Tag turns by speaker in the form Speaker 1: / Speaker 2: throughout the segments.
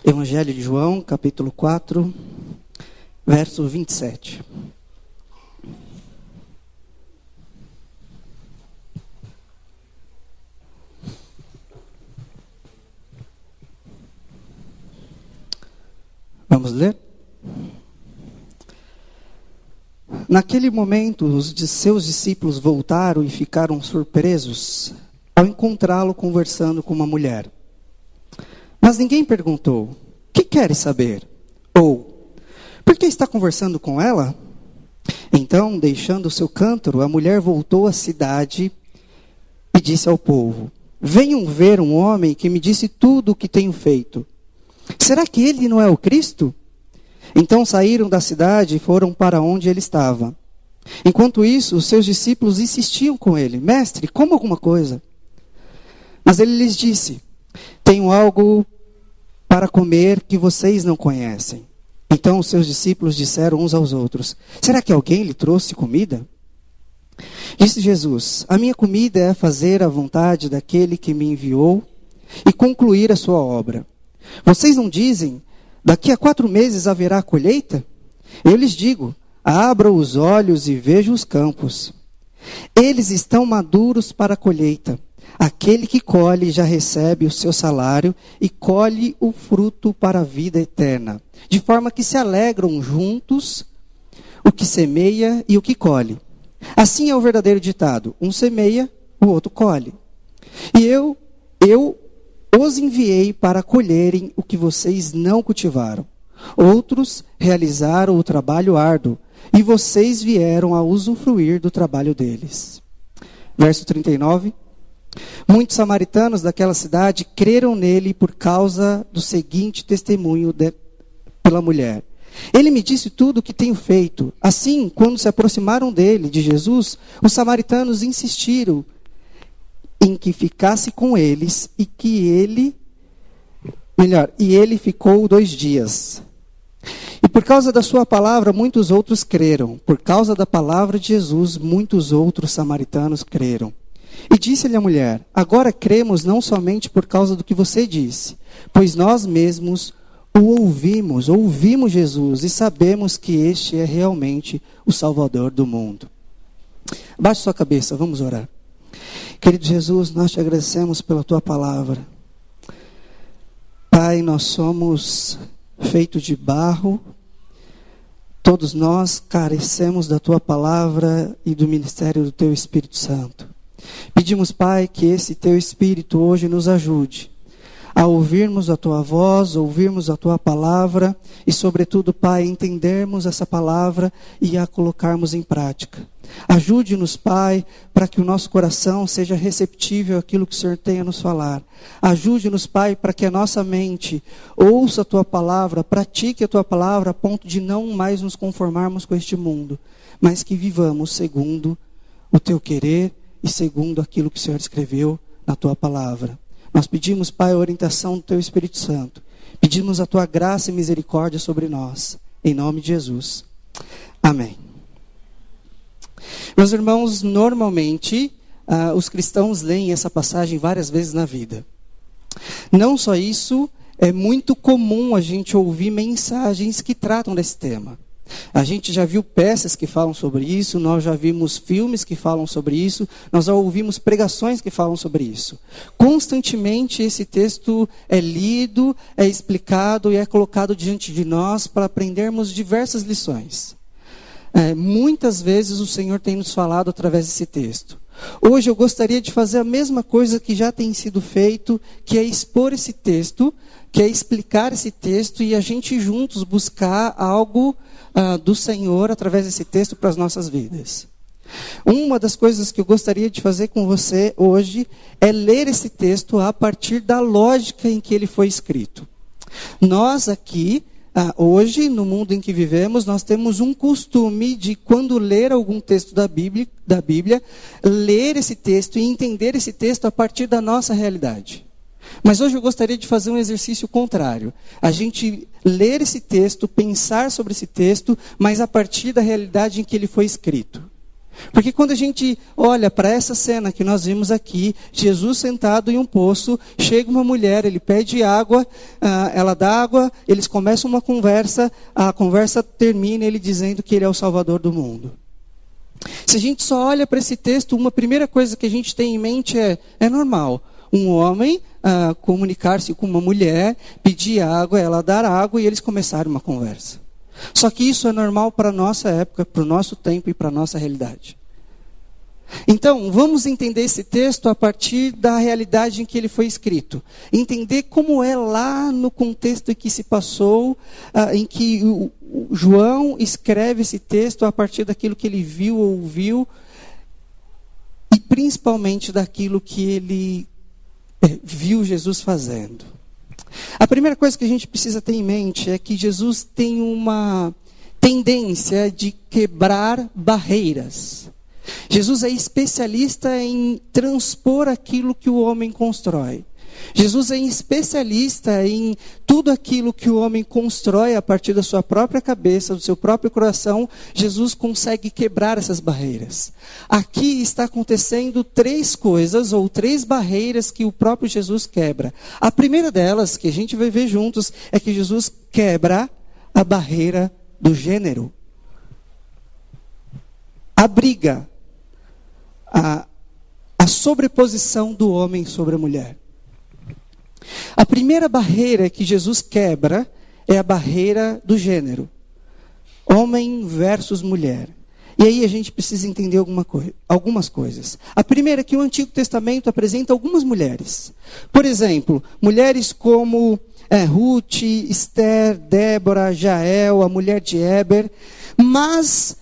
Speaker 1: Evangelho de João, capítulo 4, verso 27. Vamos ler? Naquele momento, os de seus discípulos voltaram e ficaram surpresos ao encontrá-lo conversando com uma mulher. Mas ninguém perguntou: "Que queres saber?" Ou "Por que está conversando com ela?" Então, deixando o seu cântaro, a mulher voltou à cidade e disse ao povo: "Venham ver um homem que me disse tudo o que tenho feito. Será que ele não é o Cristo?" Então saíram da cidade e foram para onde ele estava. Enquanto isso, os seus discípulos insistiam com ele: "Mestre, coma alguma coisa." Mas ele lhes disse: "Tenho algo para comer que vocês não conhecem." Então os seus discípulos disseram uns aos outros: "Será que alguém lhe trouxe comida?" Disse Jesus: "A minha comida é fazer a vontade daquele que me enviou e concluir a sua obra. Vocês não dizem: daqui a 4 meses haverá colheita? Eu lhes digo: abram os olhos e vejam os campos. Eles estão maduros para a colheita. Aquele que colhe já recebe o seu salário e colhe o fruto para a vida eterna. De forma que se alegram juntos o que semeia e o que colhe. Assim é o verdadeiro ditado: um semeia, o outro colhe. E eu os enviei para colherem o que vocês não cultivaram. Outros realizaram o trabalho árduo, e vocês vieram a usufruir do trabalho deles." Verso 39. Muitos samaritanos daquela cidade creram nele por causa do seguinte testemunho pela mulher: "Ele me disse tudo o que tenho feito." Assim, quando se aproximaram dele, de Jesus, os samaritanos insistiram em que ficasse com eles e ele ficou 2 dias. E por causa da sua palavra, muitos outros creram. Por causa da palavra de Jesus, muitos outros samaritanos creram. E disse-lhe a mulher: "Agora cremos não somente por causa do que você disse, pois nós mesmos ouvimos Jesus e sabemos que este é realmente o Salvador do mundo." Abaixe sua cabeça, vamos orar. Querido Jesus, nós te agradecemos pela tua palavra. Pai, nós somos feitos de barro, todos nós carecemos da tua palavra e do ministério do teu Espírito Santo. Pedimos, Pai, que esse teu Espírito hoje nos ajude a ouvirmos a tua voz, ouvirmos a tua palavra e, sobretudo, Pai, entendermos essa palavra e a colocarmos em prática. Ajude-nos, Pai, para que o nosso coração seja receptível àquilo que o Senhor tem a nos falar. Ajude-nos, Pai, para que a nossa mente ouça a tua palavra, pratique a tua palavra a ponto de não mais nos conformarmos com este mundo, mas que vivamos segundo o teu querer e segundo aquilo que o Senhor escreveu na tua palavra. Nós pedimos, Pai, a orientação do teu Espírito Santo. Pedimos a tua graça e misericórdia sobre nós. Em nome de Jesus. Amém. Meus irmãos, normalmente os cristãos leem essa passagem várias vezes na vida. Não só isso, é muito comum a gente ouvir mensagens que tratam desse tema. A gente já viu peças que falam sobre isso, nós já vimos filmes que falam sobre isso, nós já ouvimos pregações que falam sobre isso. Constantemente esse texto é lido, é explicado e é colocado diante de nós para aprendermos diversas lições. Muitas vezes o Senhor tem nos falado através desse texto. Hoje eu gostaria de fazer a mesma coisa que já tem sido feito, que é expor esse texto, que é explicar esse texto e a gente juntos buscar algo do Senhor através desse texto para as nossas vidas. Uma das coisas que eu gostaria de fazer com você hoje é ler esse texto a partir da lógica em que ele foi escrito. Nós aqui, hoje, no mundo em que vivemos, nós temos um costume de, quando ler algum texto da Bíblia, ler esse texto e entender esse texto a partir da nossa realidade. Mas hoje eu gostaria de fazer um exercício contrário. A gente ler esse texto, pensar sobre esse texto, mas a partir da realidade em que ele foi escrito. Porque quando a gente olha para essa cena que nós vimos aqui, Jesus sentado em um poço, chega uma mulher, ele pede água, ela dá água, eles começam uma conversa, a conversa termina ele dizendo que ele é o Salvador do mundo. Se a gente só olha para esse texto, uma primeira coisa que a gente tem em mente é normal. Um homem comunicar-se com uma mulher, pedir água, ela dar água e eles começaram uma conversa. Só que isso é normal para a nossa época, para o nosso tempo e para a nossa realidade. Então, vamos entender esse texto a partir da realidade em que ele foi escrito. Entender como é lá no contexto em que se passou, em que o João escreve esse texto a partir daquilo que ele viu ou ouviu, e principalmente daquilo que ele viu Jesus fazendo. A primeira coisa que a gente precisa ter em mente é que Jesus tem uma tendência de quebrar barreiras. Jesus é especialista em transpor aquilo que o homem constrói. Jesus é especialista em tudo aquilo que o homem constrói a partir da sua própria cabeça, do seu próprio coração. Jesus consegue quebrar essas barreiras. Aqui está acontecendo 3 coisas ou 3 barreiras que o próprio Jesus quebra. A primeira delas, que a gente vai ver juntos, é que Jesus quebra a barreira do gênero. A briga, a sobreposição do homem sobre a mulher. A primeira barreira que Jesus quebra é a barreira do gênero. Homem versus mulher. E aí a gente precisa entender algumas coisas. A primeira é que o Antigo Testamento apresenta algumas mulheres. Por exemplo, mulheres como Ruth, Esther, Débora, Jael, a mulher de Éber. Mas,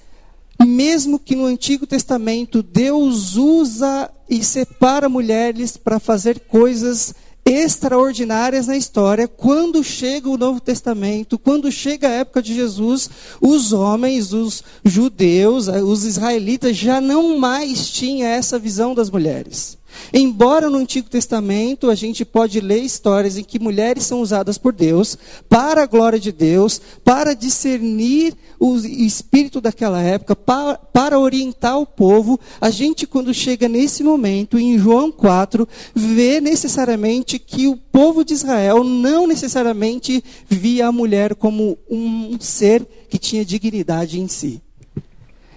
Speaker 1: mesmo que no Antigo Testamento Deus usa e separa mulheres para fazer coisas extraordinárias na história, quando chega o Novo Testamento, quando chega a época de Jesus, os homens, os judeus, os israelitas já não mais tinham essa visão das mulheres. Embora no Antigo Testamento a gente pode ler histórias em que mulheres são usadas por Deus, para a glória de Deus, para discernir o espírito daquela época, para orientar o povo, a gente quando chega nesse momento, em João 4, vê necessariamente que o povo de Israel não necessariamente via a mulher como um ser que tinha dignidade em si.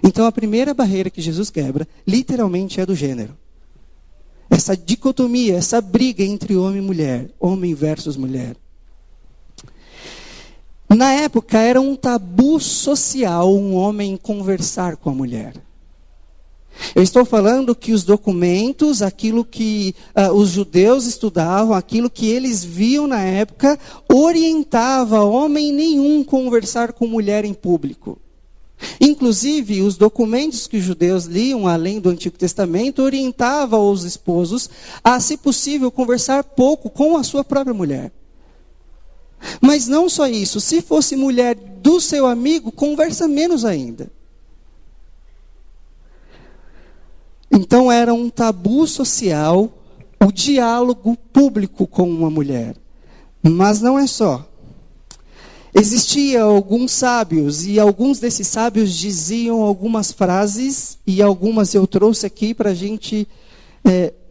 Speaker 1: Então a primeira barreira que Jesus quebra, literalmente é do gênero. Essa dicotomia, essa briga entre homem e mulher, homem versus mulher. Na época era um tabu social um homem conversar com a mulher. Eu estou falando que os documentos, aquilo que os judeus estudavam, aquilo que eles viam na época, orientava homem nenhum conversar com mulher em público. Inclusive, os documentos que os judeus liam, além do Antigo Testamento, orientavam os esposos a, se possível, conversar pouco com a sua própria mulher. Mas não só isso, se fosse mulher do seu amigo, conversa menos ainda. Então era um tabu social o diálogo público com uma mulher. Mas não é só. Existiam alguns sábios, e alguns desses sábios diziam algumas frases, e algumas eu trouxe aqui para a gente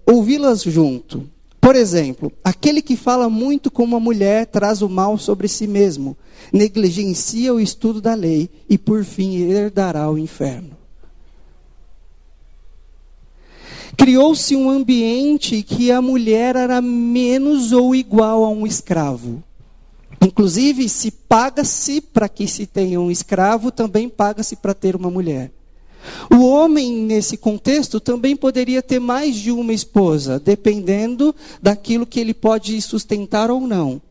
Speaker 1: ouvi-las junto. Por exemplo, aquele que fala muito com uma mulher traz o mal sobre si mesmo, negligencia o estudo da lei, e por fim herdará o inferno. Criou-se um ambiente que a mulher era menos ou igual a um escravo. Inclusive, se paga-se para que se tenha um escravo, também paga-se para ter uma mulher. O homem, nesse contexto, também poderia ter mais de uma esposa, dependendo daquilo que ele pode sustentar ou não.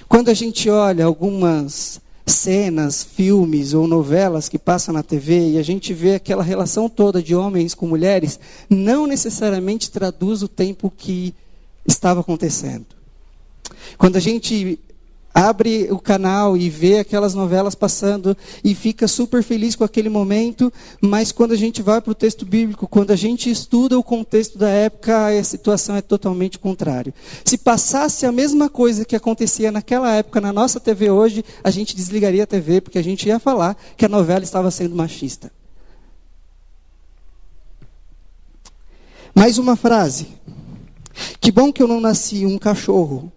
Speaker 1: Quando a gente olha algumas cenas, filmes ou novelas que passam na TV, e a gente vê aquela relação toda de homens com mulheres, não necessariamente traduz o tempo que estava acontecendo. Quando a gente abre o canal e vê aquelas novelas passando e fica super feliz com aquele momento, mas quando a gente vai para o texto bíblico, quando a gente estuda o contexto da época, a situação é totalmente contrária. Se passasse a mesma coisa que acontecia naquela época na nossa TV hoje, a gente desligaria a TV, porque a gente ia falar que a novela estava sendo machista. Mais uma frase. Que bom que eu não nasci um cachorro.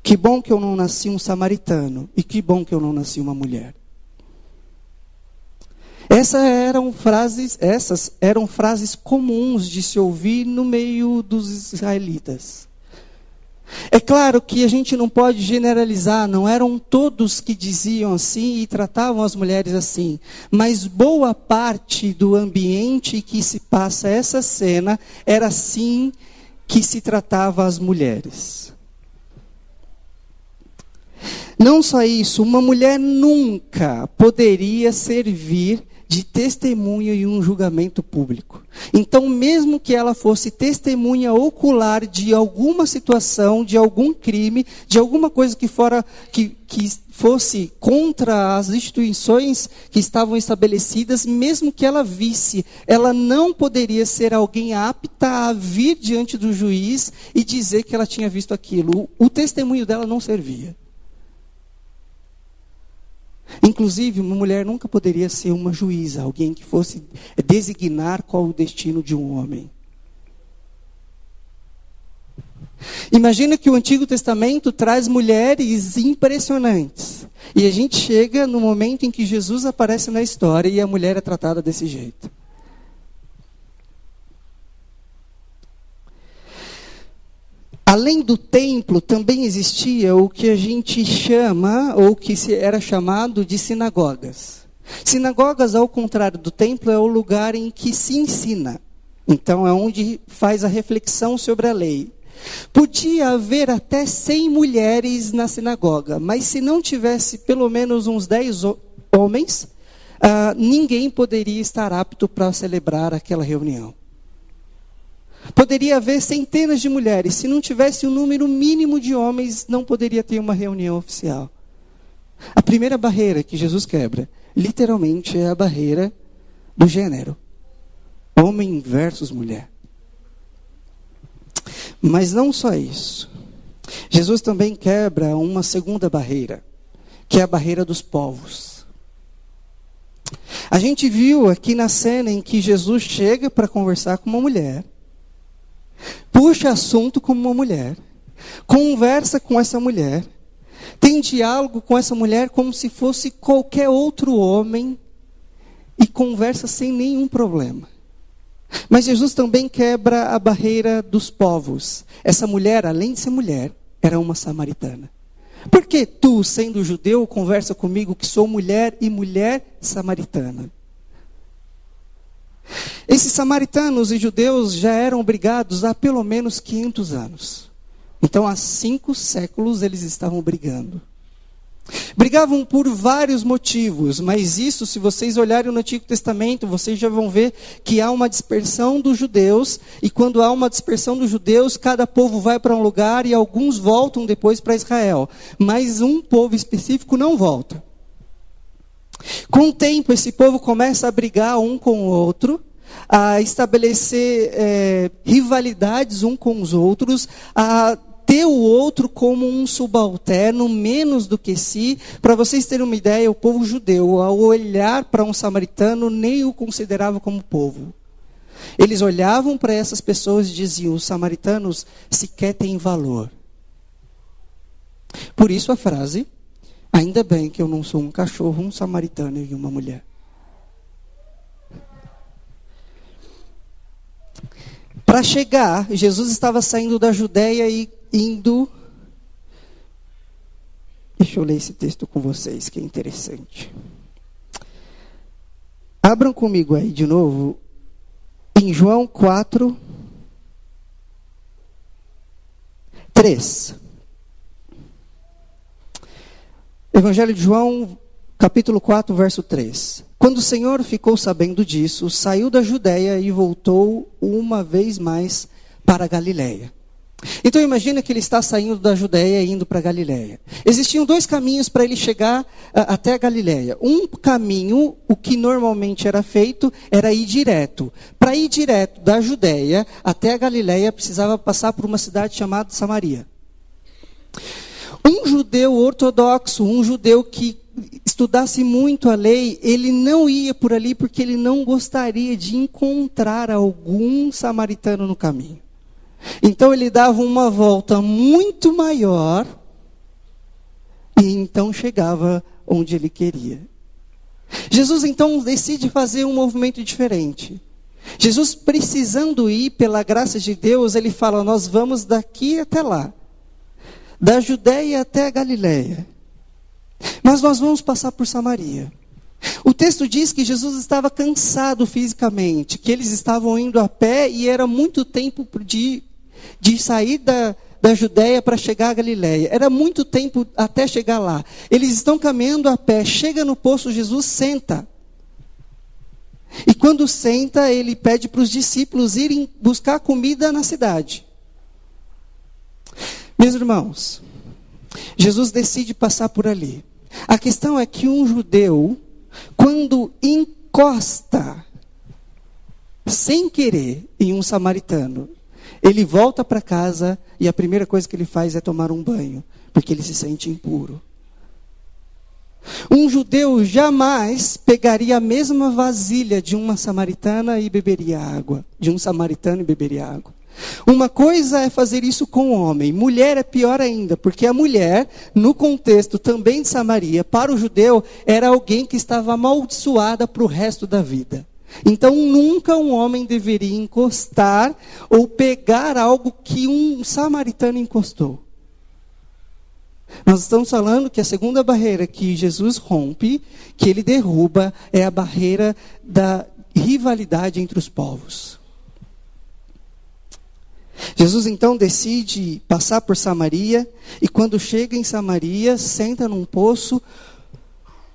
Speaker 1: Que bom que eu não nasci um samaritano. E que bom que eu não nasci uma mulher. Essas eram frases comuns de se ouvir no meio dos israelitas. É claro que a gente não pode generalizar, não eram todos que diziam assim e tratavam as mulheres assim. Mas boa parte do ambiente que se passa essa cena era assim que se tratava as mulheres. Não só isso, uma mulher nunca poderia servir de testemunha em um julgamento público. Então, mesmo que ela fosse testemunha ocular de alguma situação, de algum crime, de alguma coisa que fosse contra as instituições que estavam estabelecidas, mesmo que ela visse, ela não poderia ser alguém apta a vir diante do juiz e dizer que ela tinha visto aquilo. O testemunho dela não servia. Inclusive, uma mulher nunca poderia ser uma juíza, alguém que fosse designar qual o destino de um homem. Imagina que o Antigo Testamento traz mulheres impressionantes. E a gente chega no momento em que Jesus aparece na história e a mulher é tratada desse jeito. Além do templo, também existia o que a gente chama, ou que era chamado de sinagogas. Sinagogas, ao contrário do templo, é o lugar em que se ensina. Então, é onde faz a reflexão sobre a lei. Podia haver até 100 mulheres na sinagoga, mas se não tivesse pelo menos uns 10 homens, ninguém poderia estar apto para celebrar aquela reunião. Poderia haver centenas de mulheres. Se não tivesse um número mínimo de homens, não poderia ter uma reunião oficial. A primeira barreira que Jesus quebra, literalmente, é a barreira do gênero. Homem versus mulher. Mas não só isso. Jesus também quebra uma segunda barreira, que é a barreira dos povos. A gente viu aqui na cena em que Jesus chega para conversar com uma mulher, puxa assunto como uma mulher, conversa com essa mulher, tem diálogo com essa mulher como se fosse qualquer outro homem e conversa sem nenhum problema. Mas Jesus também quebra a barreira dos povos. Essa mulher, além de ser mulher, era uma samaritana. Por que tu, sendo judeu, conversa comigo que sou mulher e mulher samaritana? Esses samaritanos e judeus já eram brigados há pelo menos 500 anos. Então, há 5 séculos eles estavam brigando. Brigavam por vários motivos, mas isso, se vocês olharem no Antigo Testamento, vocês já vão ver que há uma dispersão dos judeus, e quando há uma dispersão dos judeus, cada povo vai para um lugar e alguns voltam depois para Israel. Mas um povo específico não volta. Com o tempo, esse povo começa a brigar um com o outro, a estabelecer rivalidades um com os outros, a ter o outro como um subalterno, menos do que si. Para vocês terem uma ideia, o povo judeu, ao olhar para um samaritano, nem o considerava como povo. Eles olhavam para essas pessoas e diziam, os samaritanos sequer têm valor. Por isso a frase, ainda bem que eu não sou um cachorro, um samaritano e uma mulher. Para chegar, Jesus estava saindo da Judéia e indo... Deixa eu ler esse texto com vocês, que é interessante. Abram comigo aí de novo, em João 4, 3. Evangelho de João, capítulo 4, verso 3. Quando o Senhor ficou sabendo disso, saiu da Judéia e voltou uma vez mais para a Galiléia. Então imagina que ele está saindo da Judéia e indo para a Galiléia. Existiam 2 caminhos para ele chegar até a Galiléia. Um caminho, o que normalmente era feito, era ir direto. Para ir direto da Judéia até a Galiléia, precisava passar por uma cidade chamada Samaria. Um judeu ortodoxo, um judeu que estudasse muito a lei, ele não ia por ali porque ele não gostaria de encontrar algum samaritano no caminho. Então ele dava uma volta muito maior e então chegava onde ele queria. Jesus então decide fazer um movimento diferente. Jesus, precisando ir pela graça de Deus, ele fala: nós vamos daqui até lá, da Judéia até a Galiléia, mas nós vamos passar por Samaria. O texto diz que Jesus estava cansado fisicamente, que eles estavam indo a pé e era muito tempo de sair da Judéia para chegar à Galiléia. Era muito tempo até chegar lá. Eles estão caminhando a pé, chega no poço, Jesus senta. E quando senta, ele pede para os discípulos irem buscar comida na cidade. Meus irmãos, Jesus decide passar por ali. A questão é que um judeu, quando encosta, sem querer, em um samaritano, ele volta para casa e a primeira coisa que ele faz é tomar um banho, porque ele se sente impuro. Um judeu jamais pegaria a mesma vasilha de uma samaritana e beberia água, de um samaritano e beberia água. Uma coisa é fazer isso com o homem, mulher é pior ainda, porque a mulher, no contexto também de Samaria, para o judeu, era alguém que estava amaldiçoada para o resto da vida. Então nunca um homem deveria encostar ou pegar algo que um samaritano encostou. Nós estamos falando que a segunda barreira que Jesus rompe, que ele derruba, é a barreira da rivalidade entre os povos. Jesus então decide passar por Samaria, e quando chega em Samaria, senta num poço,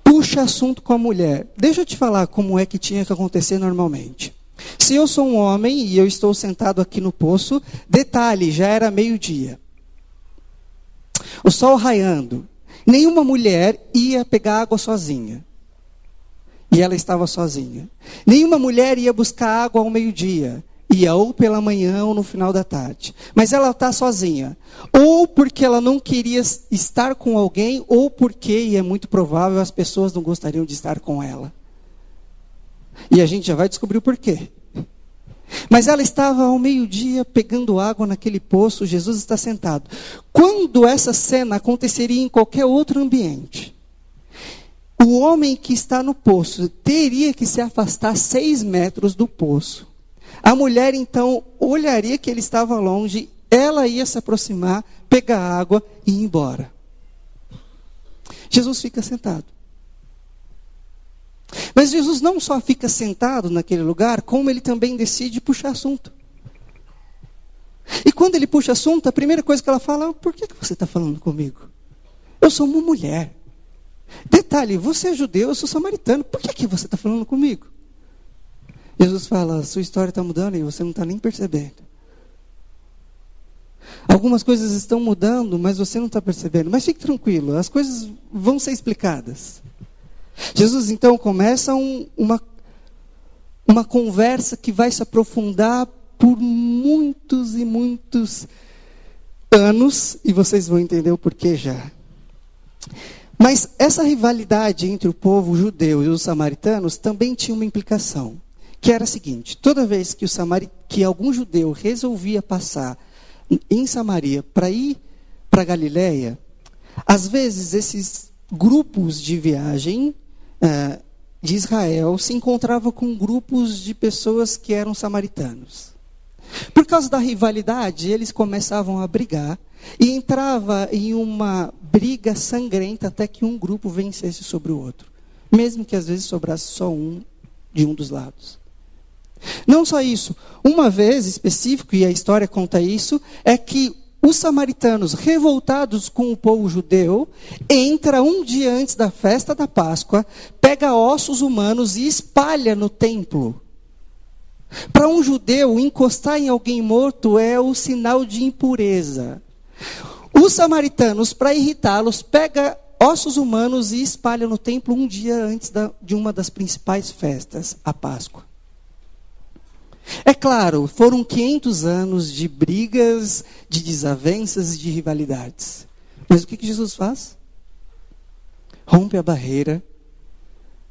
Speaker 1: puxa assunto com a mulher. Deixa eu te falar como é que tinha que acontecer normalmente. Se eu sou um homem e eu estou sentado aqui no poço, detalhe, já era meio-dia. O sol raiando. Nenhuma mulher ia pegar água sozinha. E ela estava sozinha. Nenhuma mulher ia buscar água ao meio-dia. Ia ou pela manhã ou no final da tarde. Mas ela está sozinha. Ou porque ela não queria estar com alguém, ou porque, e é muito provável, as pessoas não gostariam de estar com ela. E a gente já vai descobrir o porquê. Mas ela estava ao meio-dia pegando água naquele poço, Jesus está sentado. Quando essa cena aconteceria em qualquer outro ambiente, o homem que está no poço teria que se afastar 6 metros do poço. A mulher então olharia que ele estava longe, ela ia se aproximar, pegar água e ir embora. Jesus fica sentado. Mas Jesus não só fica sentado naquele lugar, como ele também decide puxar assunto. E quando ele puxa assunto, a primeira coisa que ela fala: por que você está falando comigo? Eu sou uma mulher. Detalhe, você é judeu, eu sou samaritano. Por que você está falando comigo? Jesus fala: a sua história está mudando e você não está nem percebendo. Algumas coisas estão mudando, mas você não está percebendo. Mas fique tranquilo, as coisas vão ser explicadas. Jesus então começa uma conversa que vai se aprofundar por muitos e muitos anos, e vocês vão entender o porquê já. Mas essa rivalidade entre o povo judeu e os samaritanos também tinha uma implicação, que era a seguinte: toda vez que algum judeu resolvia passar em Samaria para ir para Galiléia, às vezes esses grupos de viagem de Israel se encontravam com grupos de pessoas que eram samaritanos. Por causa da rivalidade, eles começavam a brigar e entrava em uma briga sangrenta até que um grupo vencesse sobre o outro, mesmo que às vezes sobrasse só um de um dos lados. Não só isso, uma vez específico, e a história conta isso, é que os samaritanos, revoltados com o povo judeu, entra um dia antes da festa da Páscoa, pega ossos humanos e espalha no templo. Para um judeu, encostar em alguém morto é o sinal de impureza. Os samaritanos, para irritá-los, pega ossos humanos e espalha no templo um dia antes de uma das principais festas, a Páscoa. É claro, foram 500 anos de brigas, de desavenças e de rivalidades. Mas o que Jesus faz? Rompe a barreira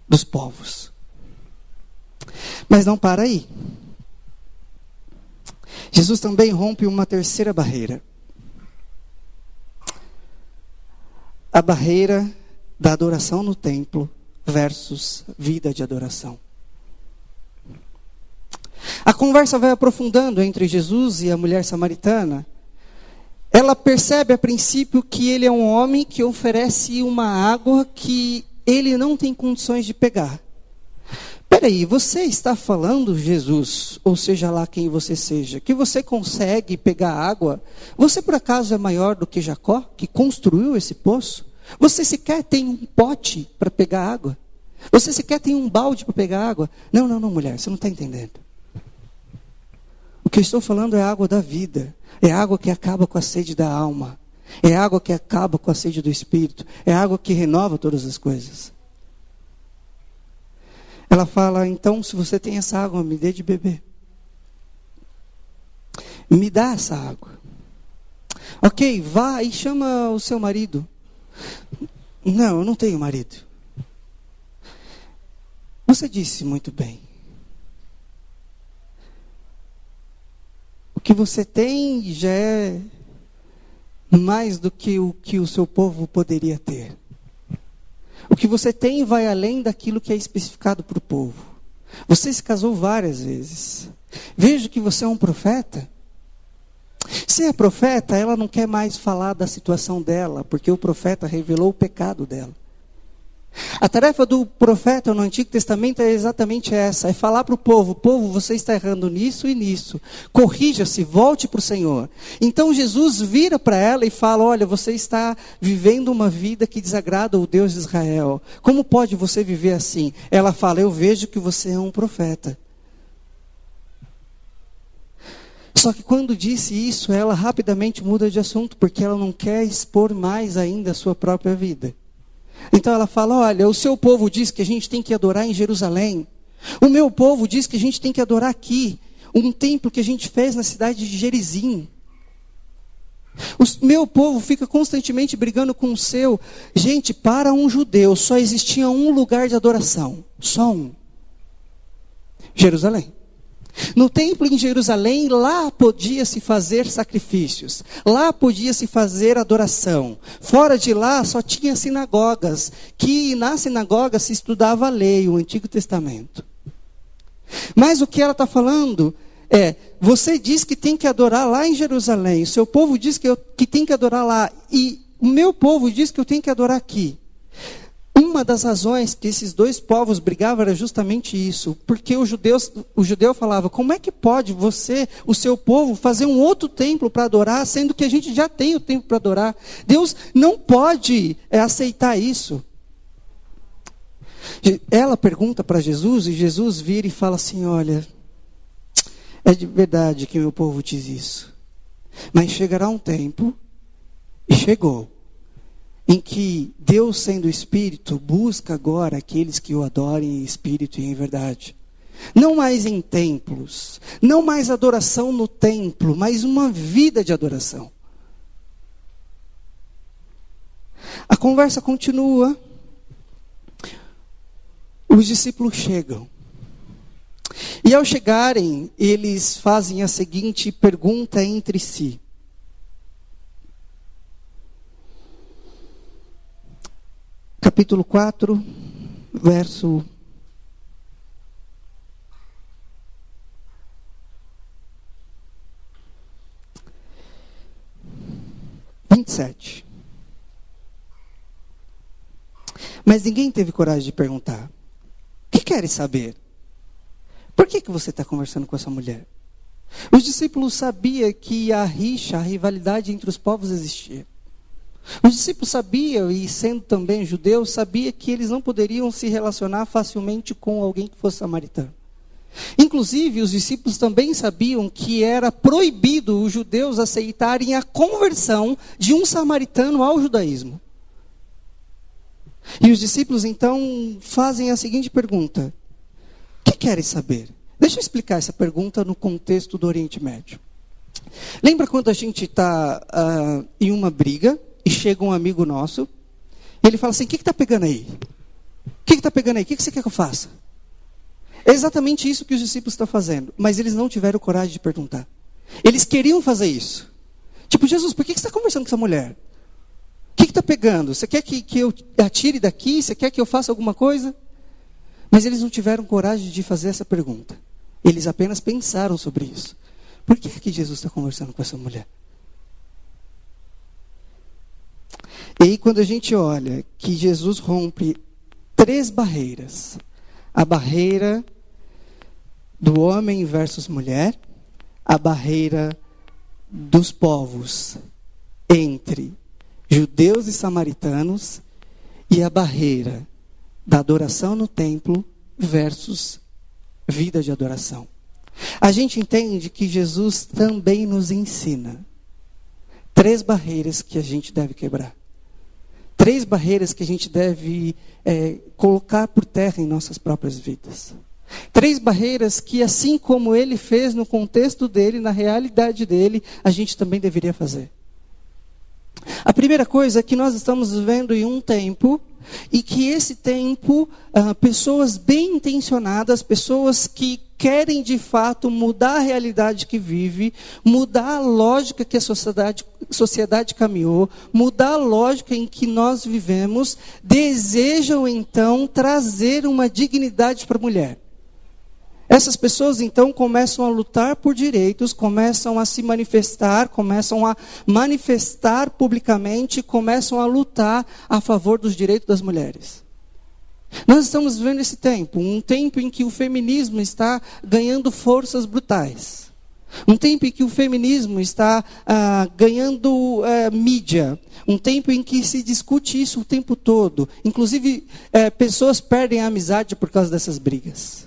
Speaker 1: dos povos. Mas não para aí. Jesus também rompe uma terceira barreira. A barreira da adoração no templo versus vida de adoração. A conversa vai aprofundando entre Jesus e a mulher samaritana. Ela percebe a princípio que ele é um homem que oferece uma água que ele não tem condições de pegar. Peraí, você está falando, Jesus, ou seja lá quem você seja, que você consegue pegar água? Você por acaso é maior do que Jacó, que construiu esse poço? Você sequer tem um pote para pegar água? Você sequer tem um balde para pegar água? Não, mulher, você não está entendendo. O que eu estou falando é a água da vida. É água que acaba com a sede da alma. É água que acaba com a sede do espírito. É água que renova todas as coisas. Ela fala, então, se você tem essa água, me dê de beber. Me dá essa água. Ok, vá e chama o seu marido. Não, eu não tenho marido. Você disse muito bem. O que você tem já é mais do que o seu povo poderia ter. O que você tem vai além daquilo que é especificado para o povo. Você se casou várias vezes. Veja que você é um profeta. Se é profeta, ela não quer mais falar da situação dela, porque o profeta revelou o pecado dela. A tarefa do profeta no Antigo Testamento é exatamente essa, é falar para o povo, você está errando nisso e nisso, corrija-se, volte para o Senhor. Então Jesus vira para ela e fala, olha, você está vivendo uma vida que desagrada o Deus de Israel, como pode você viver assim? Ela fala, eu vejo que você é um profeta. Só que quando disse isso, ela rapidamente muda de assunto, porque ela não quer expor mais ainda a sua própria vida. Então ela fala, olha, o seu povo diz que a gente tem que adorar em Jerusalém. O meu povo diz que a gente tem que adorar aqui. Um templo que a gente fez na cidade de Gerizim. O meu povo fica constantemente brigando com o seu. Gente, para um judeu só existia um lugar de adoração. Só um. Jerusalém. No templo em Jerusalém, lá podia-se fazer sacrifícios, lá podia-se fazer adoração. Fora de lá só tinha sinagogas, que nas sinagogas se estudava a lei, o Antigo Testamento. Mas o que ela está falando é, você diz que tem que adorar lá em Jerusalém, o seu povo diz que tem que adorar lá, e o meu povo diz que eu tenho que adorar aqui. Uma das razões que esses dois povos brigavam era justamente isso. Porque o judeu falava, como é que pode você, o seu povo, fazer um outro templo para adorar, sendo que a gente já tem o templo para adorar? Deus não pode aceitar isso. Ela pergunta para Jesus, e Jesus vira e fala assim, olha, é de verdade que meu povo diz isso. Mas chegará um tempo, e chegou, em que Deus, sendo Espírito, busca agora aqueles que o adorem em Espírito e em verdade. Não mais em templos, não mais adoração no templo, mas uma vida de adoração. A conversa continua. Os discípulos chegam. E ao chegarem, eles fazem a seguinte pergunta entre si. Capítulo 4, verso 27. Mas ninguém teve coragem de perguntar. O que queres saber? Por que você está conversando com essa mulher? Os discípulos sabiam que a rixa, a rivalidade entre os povos existia. Os discípulos sabiam, e sendo também judeus, sabiam que eles não poderiam se relacionar facilmente com alguém que fosse samaritano. Inclusive, os discípulos também sabiam que era proibido os judeus aceitarem a conversão de um samaritano ao judaísmo. E os discípulos então fazem a seguinte pergunta: o que queres saber? Deixa eu explicar essa pergunta no contexto do Oriente Médio. Lembra quando a gente está em uma briga e chega um amigo nosso, e ele fala assim, o que está pegando aí? O que está está pegando aí? O que você quer que eu faça? É exatamente isso que os discípulos estão fazendo. Mas eles não tiveram coragem de perguntar. Eles queriam fazer isso. Tipo, Jesus, por que você está conversando com essa mulher? O que está pegando? Você quer que eu atire daqui? Você quer que eu faça alguma coisa? Mas eles não tiveram coragem de fazer essa pergunta. Eles apenas pensaram sobre isso. Por que é que Jesus está conversando com essa mulher? E aí quando a gente olha que Jesus rompe 3 barreiras. A barreira do homem versus mulher. A barreira dos povos entre judeus e samaritanos. E a barreira da adoração no templo versus vida de adoração. A gente entende que Jesus também nos ensina 3 barreiras que a gente deve quebrar. 3 barreiras que a gente deve colocar por terra em nossas próprias vidas. 3 barreiras que, assim como ele fez no contexto dele, na realidade dele, a gente também deveria fazer. A primeira coisa é que nós estamos vivendo em um tempo, e que esse tempo, pessoas bem intencionadas, pessoas que querem de fato mudar a realidade que vive, mudar a lógica que a sociedade caminhou, mudar a lógica em que nós vivemos, desejam então trazer uma dignidade para a mulher. Essas pessoas então começam a lutar por direitos, começam a se manifestar, começam a manifestar publicamente, começam a lutar a favor dos direitos das mulheres. Nós estamos vivendo esse tempo, um tempo em que o feminismo está ganhando forças brutais. Um tempo em que o feminismo está ganhando mídia. Um tempo em que se discute isso o tempo todo. Inclusive, pessoas perdem a amizade por causa dessas brigas.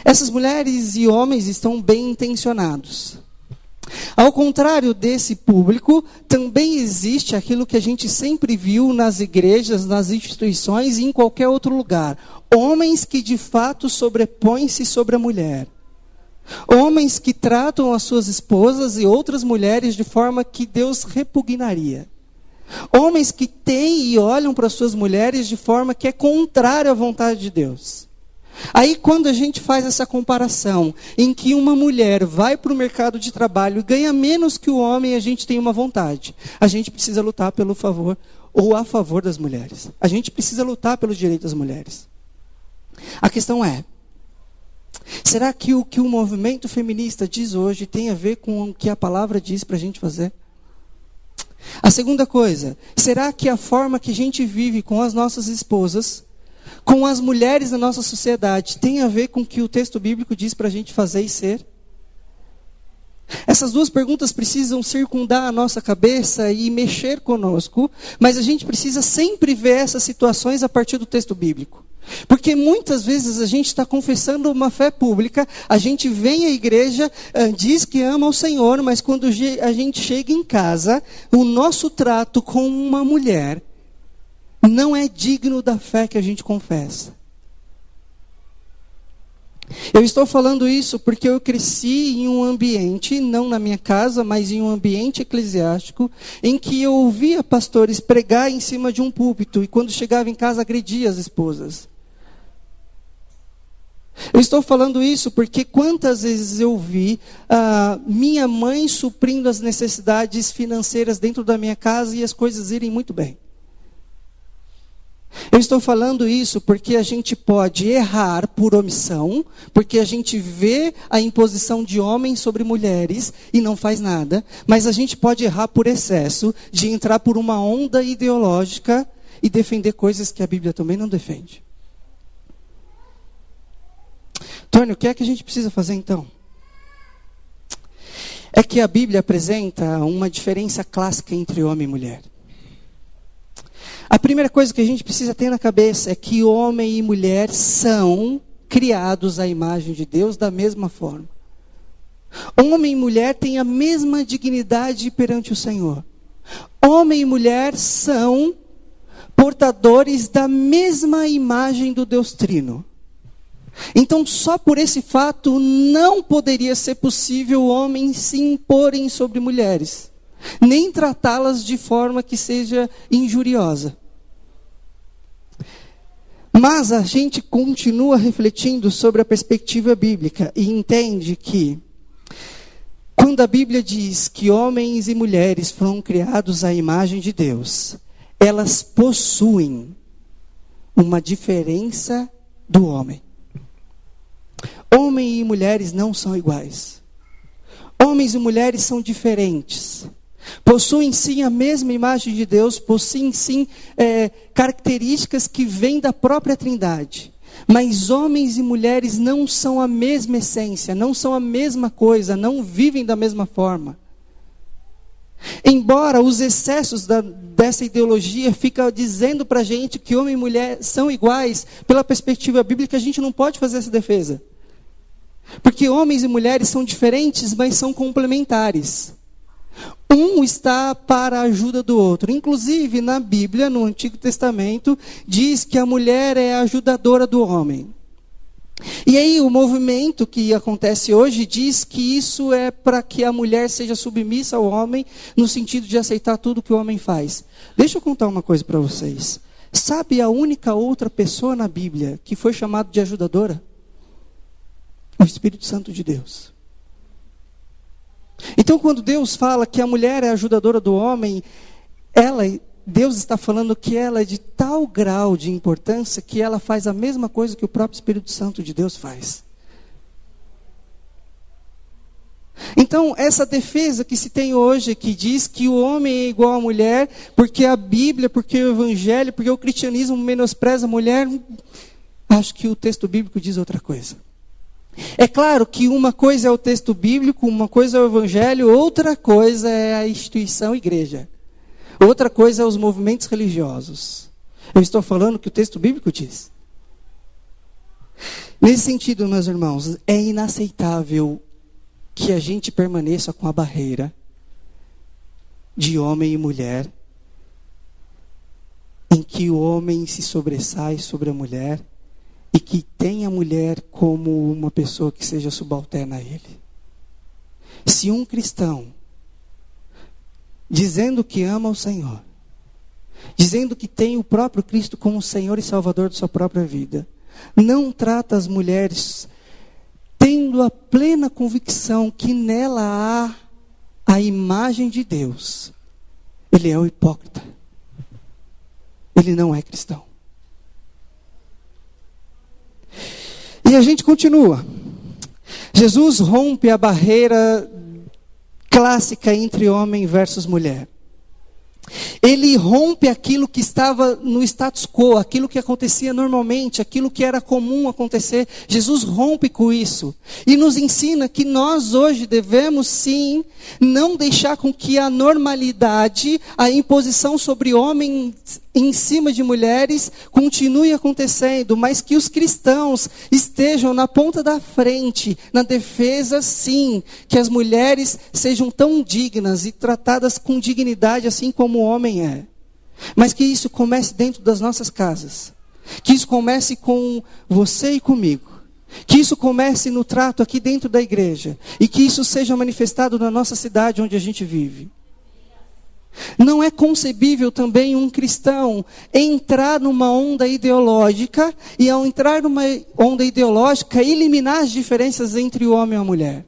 Speaker 1: Essas mulheres e homens estão bem intencionados. Ao contrário desse público, também existe aquilo que a gente sempre viu nas igrejas, nas instituições e em qualquer outro lugar. Homens que de fato sobrepõem-se sobre a mulher. Homens que tratam as suas esposas e outras mulheres de forma que Deus repugnaria. Homens que têm e olham para as suas mulheres de forma que é contrária à vontade de Deus. Aí quando a gente faz essa comparação, em que uma mulher vai para o mercado de trabalho e ganha menos que o homem, a gente tem uma vontade. A gente precisa lutar pelo favor ou a favor das mulheres. A gente precisa lutar pelos direitos das mulheres. A questão é, será que o que o movimento feminista diz hoje tem a ver com o que a palavra diz para a gente fazer? A segunda coisa, será que a forma que a gente vive com as nossas esposas, com as mulheres da nossa sociedade, tem a ver com o que o texto bíblico diz para a gente fazer e ser? Essas duas perguntas precisam circundar a nossa cabeça e mexer conosco, mas a gente precisa sempre ver essas situações a partir do texto bíblico. Porque muitas vezes a gente está confessando uma fé pública, a gente vem à igreja, diz que ama o Senhor, mas quando a gente chega em casa, o nosso trato com uma mulher não é digno da fé que a gente confessa. Eu estou falando isso porque eu cresci em um ambiente, não na minha casa, mas em um ambiente eclesiástico, em que eu ouvia pastores pregar em cima de um púlpito e quando chegava em casa agredia as esposas. Eu estou falando isso porque quantas vezes eu vi minha mãe suprindo as necessidades financeiras dentro da minha casa e as coisas irem muito bem. Eu estou falando isso porque a gente pode errar por omissão, porque a gente vê a imposição de homens sobre mulheres e não faz nada, mas a gente pode errar por excesso, de entrar por uma onda ideológica e defender coisas que a Bíblia também não defende. Tony, o que é que a gente precisa fazer então? É que a Bíblia apresenta uma diferença clássica entre homem e mulher. A primeira coisa que a gente precisa ter na cabeça é que homem e mulher são criados à imagem de Deus da mesma forma. Homem e mulher têm a mesma dignidade perante o Senhor. Homem e mulher são portadores da mesma imagem do Deus Trino. Então, só por esse fato, não poderia ser possível homens se imporem sobre mulheres, nem tratá-las de forma que seja injuriosa. Mas a gente continua refletindo sobre a perspectiva bíblica e entende que, quando a Bíblia diz que homens e mulheres foram criados à imagem de Deus, elas possuem uma diferença do homem. Homens e mulheres não são iguais. Homens e mulheres são diferentes. Possuem sim a mesma imagem de Deus, possuem sim características que vêm da própria Trindade. Mas homens e mulheres não são a mesma essência, não são a mesma coisa, não vivem da mesma forma. Embora os excessos dessa ideologia ficam dizendo para a gente que homem e mulher são iguais, pela perspectiva bíblica a gente não pode fazer essa defesa. Porque homens e mulheres são diferentes, mas são complementares. Um está para a ajuda do outro. Inclusive, na Bíblia, no Antigo Testamento, diz que a mulher é a ajudadora do homem. E aí, o movimento que acontece hoje diz que isso é para que a mulher seja submissa ao homem, no sentido de aceitar tudo que o homem faz. Deixa eu contar uma coisa para vocês. Sabe a única outra pessoa na Bíblia que foi chamada de ajudadora? O Espírito Santo de Deus. Então, quando Deus fala que a mulher é a ajudadora do homem, Deus está falando que ela é de tal grau de importância que ela faz a mesma coisa que o próprio Espírito Santo de Deus faz. Então, essa defesa que se tem hoje, que diz que o homem é igual à mulher, porque a Bíblia, porque o Evangelho, porque o cristianismo menospreza a mulher, acho que o texto bíblico diz outra coisa. É claro que uma coisa é o texto bíblico, uma coisa é o Evangelho, outra coisa é a instituição igreja. Outra coisa é os movimentos religiosos. Eu estou falando o que o texto bíblico diz. Nesse sentido, meus irmãos, é inaceitável que a gente permaneça com a barreira de homem e mulher, em que o homem se sobressai sobre a mulher, e que tem a mulher como uma pessoa que seja subalterna a ele. Se um cristão, dizendo que ama o Senhor, dizendo que tem o próprio Cristo como Senhor e Salvador de sua própria vida, não trata as mulheres tendo a plena convicção que nela há a imagem de Deus, ele é um hipócrita. Ele não é cristão. E a gente continua. Jesus rompe a barreira clássica entre homem versus mulher. Ele rompe aquilo que estava no status quo, aquilo que acontecia normalmente, aquilo que era comum acontecer. Jesus rompe com isso e nos ensina que nós hoje devemos sim não deixar com que a normalidade, a imposição sobre homens em cima de mulheres continue acontecendo, mas que os cristãos estejam na ponta da frente, na defesa sim, que as mulheres sejam tão dignas e tratadas com dignidade assim como o homem é. Mas que isso comece dentro das nossas casas, que isso comece com você e comigo, que isso comece no trato aqui dentro da igreja, e que isso seja manifestado na nossa cidade onde a gente vive. Não é concebível também um cristão entrar numa onda ideológica e, ao entrar numa onda ideológica, eliminar as diferenças entre o homem e a mulher.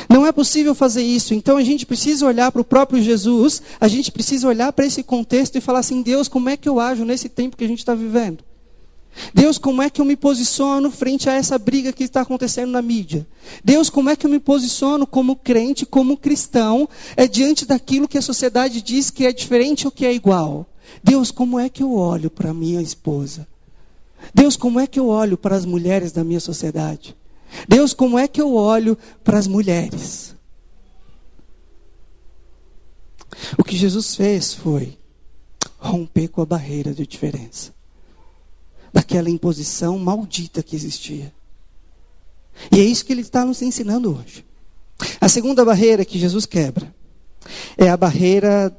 Speaker 1: Não é possível fazer isso. Então a gente precisa olhar para o próprio Jesus, a gente precisa olhar para esse contexto e falar assim: Deus, como é que eu ajo nesse tempo que a gente está vivendo? Deus, como é que eu me posiciono frente a essa briga que está acontecendo na mídia? Deus, como é que eu me posiciono como crente, como cristão, diante daquilo que a sociedade diz que é diferente ou que é igual? Deus, como é que eu olho para a minha esposa? Deus, como é que eu olho para as mulheres da minha sociedade? Deus, como é que eu olho para as mulheres? O que Jesus fez foi romper com a barreira de diferença, daquela imposição maldita que existia. E é isso que ele está nos ensinando hoje. A segunda barreira que Jesus quebra é a barreira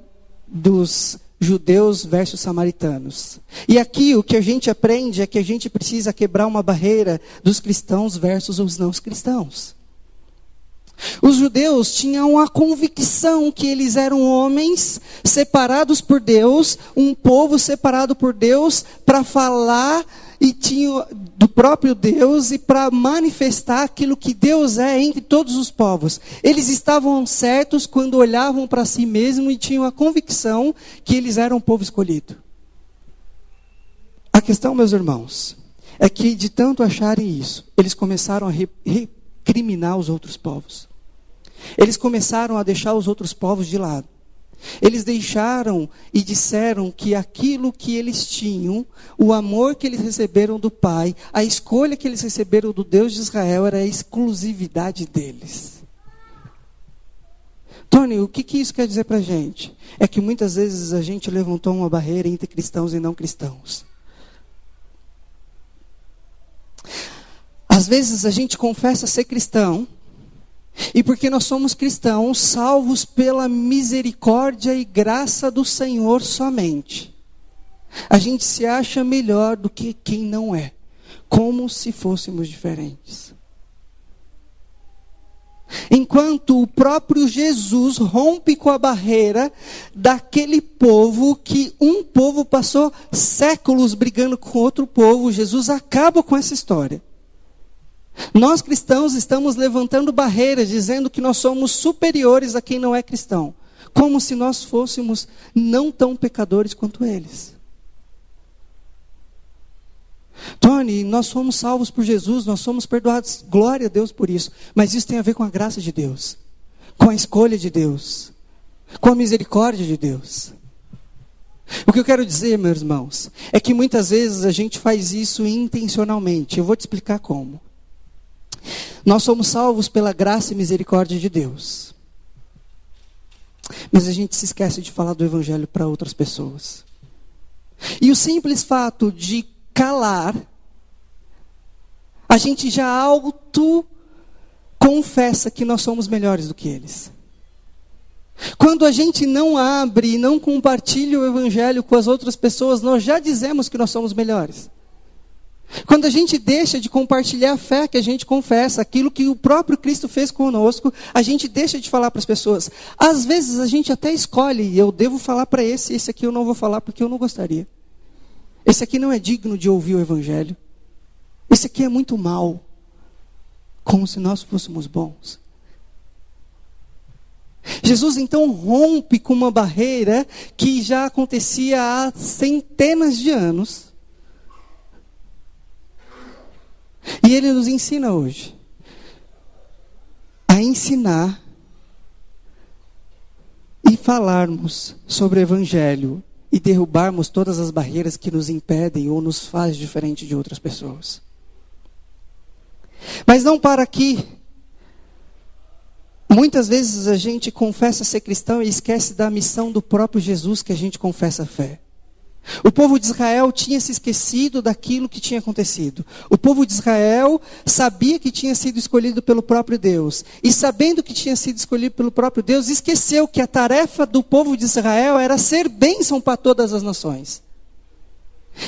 Speaker 1: dos judeus versus samaritanos. E aqui o que a gente aprende é que a gente precisa quebrar uma barreira dos cristãos versus os não cristãos. Os judeus tinham a convicção que eles eram homens separados por Deus, um povo separado por Deus para falar e tinha do próprio Deus e para manifestar aquilo que Deus é entre todos os povos. Eles estavam certos quando olhavam para si mesmos e tinham a convicção que eles eram o povo escolhido. A questão, meus irmãos, é que de tanto acharem isso, eles começaram a recriminar os outros povos. Eles começaram a deixar os outros povos de lado. Eles deixaram e disseram que aquilo que eles tinham, o amor que eles receberam do Pai, a escolha que eles receberam do Deus de Israel era a exclusividade deles. Tony, o que isso quer dizer para a gente? É que muitas vezes a gente levantou uma barreira entre cristãos e não cristãos. Às vezes a gente confessa ser cristão, e porque nós somos cristãos, salvos pela misericórdia e graça do Senhor somente, a gente se acha melhor do que quem não é, como se fôssemos diferentes. Enquanto o próprio Jesus rompe com a barreira daquele povo, que um povo passou séculos brigando com outro povo, Jesus acaba com essa história. Nós cristãos estamos levantando barreiras, dizendo que nós somos superiores a quem não é cristão, como se nós fôssemos não tão pecadores quanto eles. Tony, nós somos salvos por Jesus, nós somos perdoados, glória a Deus por isso, mas isso tem a ver com a graça de Deus, com a escolha de Deus, com a misericórdia de Deus. O que eu quero dizer, meus irmãos, é que muitas vezes a gente faz isso intencionalmente. Eu vou te explicar como. Nós somos salvos pela graça e misericórdia de Deus. Mas a gente se esquece de falar do Evangelho para outras pessoas. E o simples fato de calar, a gente já confessa que nós somos melhores do que eles. Quando a gente não abre e não compartilha o Evangelho com as outras pessoas, nós já dizemos que nós somos melhores. Quando a gente deixa de compartilhar a fé que a gente confessa, aquilo que o próprio Cristo fez conosco, a gente deixa de falar para as pessoas. Às vezes a gente até escolhe, eu devo falar para esse aqui eu não vou falar porque eu não gostaria. Esse aqui não é digno de ouvir o Evangelho. Esse aqui é muito mau. Como se nós fôssemos bons. Jesus então rompe com uma barreira que já acontecia há centenas de anos. E Ele nos ensina hoje a ensinar e falarmos sobre o Evangelho e derrubarmos todas as barreiras que nos impedem ou nos faz diferente de outras pessoas. Mas não para aqui. Muitas vezes a gente confessa ser cristão e esquece da missão do próprio Jesus que a gente confessa a fé. O povo de Israel tinha se esquecido daquilo que tinha acontecido. O povo de Israel sabia que tinha sido escolhido pelo próprio Deus. E sabendo que tinha sido escolhido pelo próprio Deus, esqueceu que a tarefa do povo de Israel era ser bênção para todas as nações.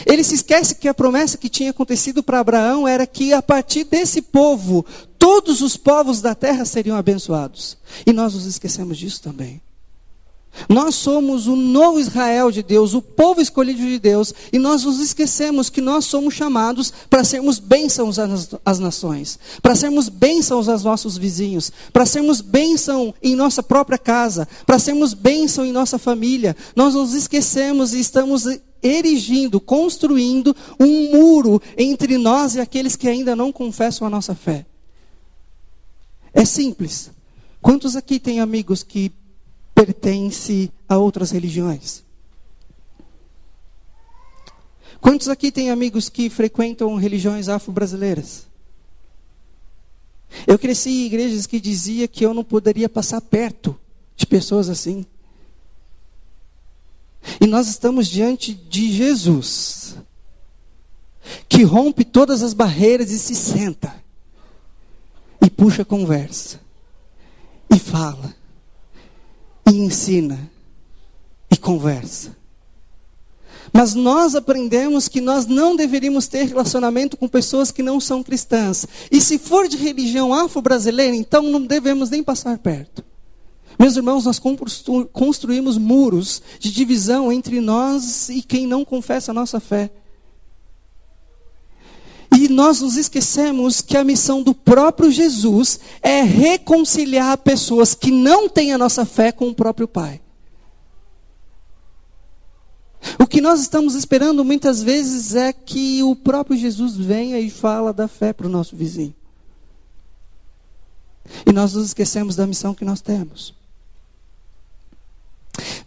Speaker 1: Ele se esquece que a promessa que tinha acontecido para Abraão era que a partir desse povo, todos os povos da terra seriam abençoados. E nós nos esquecemos disso também. Nós somos o novo Israel de Deus, o povo escolhido de Deus, e nós nos esquecemos que nós somos chamados para sermos bênçãos às nações, para sermos bênçãos aos nossos vizinhos, para sermos bênção em nossa própria casa, para sermos bênção em nossa família. Nós nos esquecemos e estamos erigindo, construindo um muro entre nós e aqueles que ainda não confessam a nossa fé. É simples. Quantos aqui têm amigos que pertence a outras religiões? Quantos aqui têm amigos que frequentam religiões afro-brasileiras? Eu cresci em igrejas que dizia que eu não poderia passar perto de pessoas assim. E nós estamos diante de Jesus, que rompe todas as barreiras e se senta, e puxa a conversa, e fala, e ensina, e conversa. Mas nós aprendemos que nós não deveríamos ter relacionamento com pessoas que não são cristãs. E se for de religião afro-brasileira, então não devemos nem passar perto. Meus irmãos, nós construímos muros de divisão entre nós e quem não confessa a nossa fé. E nós nos esquecemos que a missão do próprio Jesus é reconciliar pessoas que não têm a nossa fé com o próprio Pai. O que nós estamos esperando muitas vezes é que o próprio Jesus venha e fala da fé para o nosso vizinho. E nós nos esquecemos da missão que nós temos.